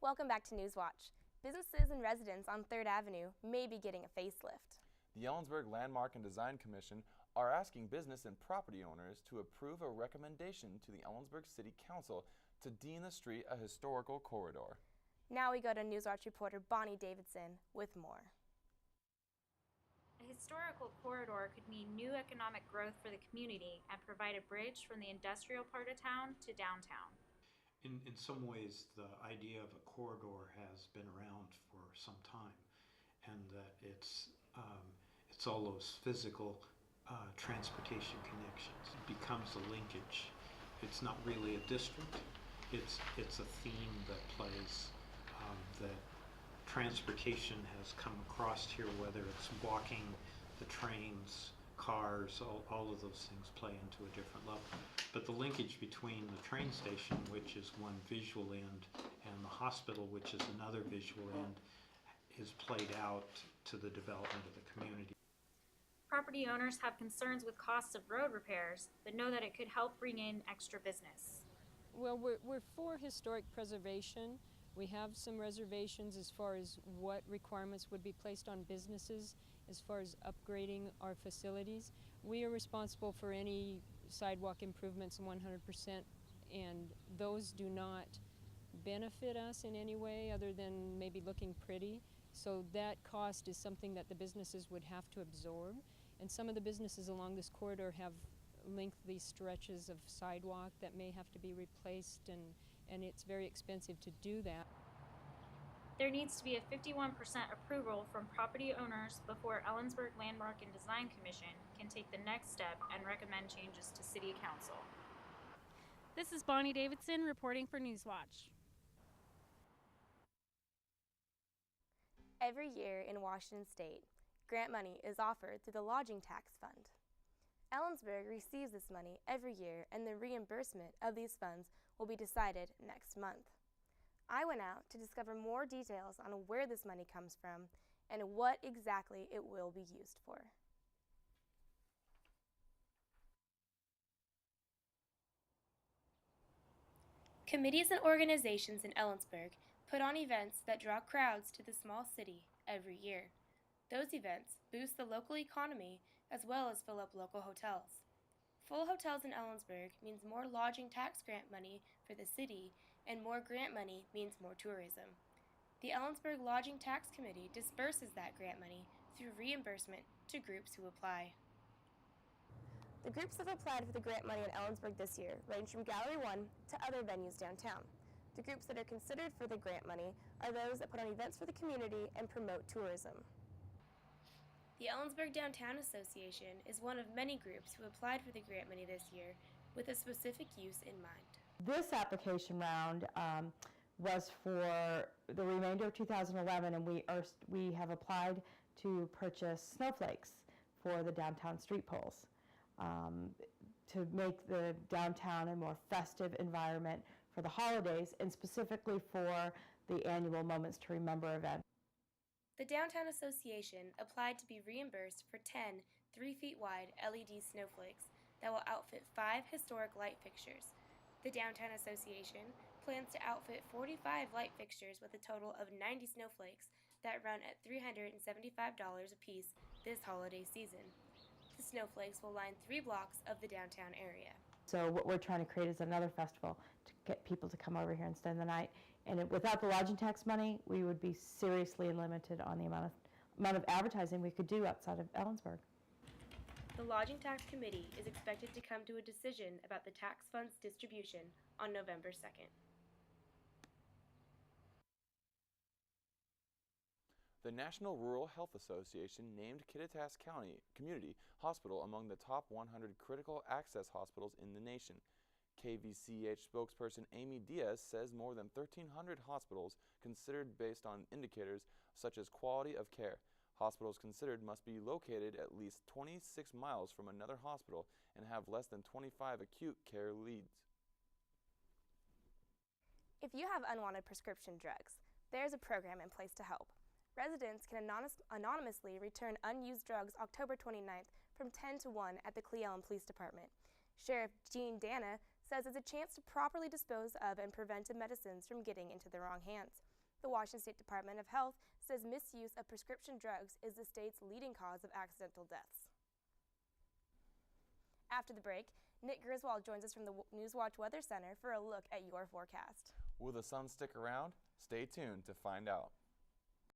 Welcome back to NewsWatch. Businesses and residents on 3rd Avenue may be getting a facelift. The Ellensburg Landmark and Design Commission are asking business and property owners to approve a recommendation to the Ellensburg City Council to deem the street a historical corridor. Now we go to NewsWatch reporter Bonnie Davidson with more. A historical corridor could mean new economic growth for the community and provide a bridge from the industrial part of town to downtown. In some ways, the idea of a corridor has been around for some time, and that it's all those physical transportation connections. It becomes a linkage. It's not really a district. It's a theme that plays, that transportation has come across here, whether it's walking, the trains, cars, all of those things play into a different level. But the linkage between the train station, which is one visual end, and the hospital, which is another visual end, is played out to the development of the community. Property owners have concerns with costs of road repairs, but know that it could help bring in extra business. Well, we're for historic preservation. We have some reservations as far as what requirements would be placed on businesses as far as upgrading our facilities. We are responsible for any sidewalk improvements 100%, and those do not benefit us in any way other than maybe looking pretty. So that cost is something that the businesses would have to absorb. And some of the businesses along this corridor have lengthy stretches of sidewalk that may have to be replaced, and it's very expensive to do that. There needs to be a 51% approval from property owners before Ellensburg Landmark and Design Commission can take the next step and recommend changes to City Council. This is Bonnie Davidson reporting for NewsWatch. Every year in Washington State, grant money is offered through the Lodging Tax Fund. Ellensburg receives this money every year, and the reimbursement of these funds will be decided next month. I went out to discover more details on where this money comes from and what exactly it will be used for. Committees and organizations in Ellensburg put on events that draw crowds to the small city every year. Those events boost the local economy as well as fill up local hotels. Full hotels in Ellensburg means more lodging tax grant money for the city, and more grant money means more tourism. The Ellensburg Lodging Tax Committee disperses that grant money through reimbursement to groups who apply. The groups that have applied for the grant money in Ellensburg this year range from Gallery 1 to other venues downtown. The groups that are considered for the grant money are those that put on events for the community and promote tourism. The Ellensburg Downtown Association is one of many groups who applied for the grant money this year with a specific use in mind. This application round was for the remainder of 2011, and we have applied to purchase snowflakes for the downtown street poles to make the downtown a more festive environment for the holidays, and specifically for the annual Moments to Remember event. The Downtown Association applied to be reimbursed for 10 3-feet-wide LED snowflakes that will outfit 5 historic light fixtures. The Downtown Association plans to outfit 45 light fixtures with a total of 90 snowflakes that run at $375 apiece this holiday season. The snowflakes will line 3 blocks of the downtown area. So what we're trying to create is another festival to get people to come over here and spend the night. And without the lodging tax money, we would be seriously limited on the amount of advertising we could do outside of Ellensburg. The Lodging Tax Committee is expected to come to a decision about the tax fund's distribution on November 2nd. The National Rural Health Association named Kittitas County Community Hospital among the top 100 critical access hospitals in the nation. KVCH spokesperson Amy Diaz says more than 1,300 hospitals considered based on indicators such as quality of care. Hospitals considered must be located at least 26 miles from another hospital and have less than 25 acute care leads. If you have unwanted prescription drugs, there's a program in place to help. Residents can anonymously return unused drugs October 29th from 10 to 1 at the Cle Elum Police Department. Sheriff Gene Dana says it's a chance to properly dispose of and preventive medicines from getting into the wrong hands. The Washington State Department of Health says misuse of prescription drugs is the state's leading cause of accidental deaths. After the break, Nick Griswold joins us from the NewsWatch Weather Center for a look at your forecast. Will the sun stick around? Stay tuned to find out.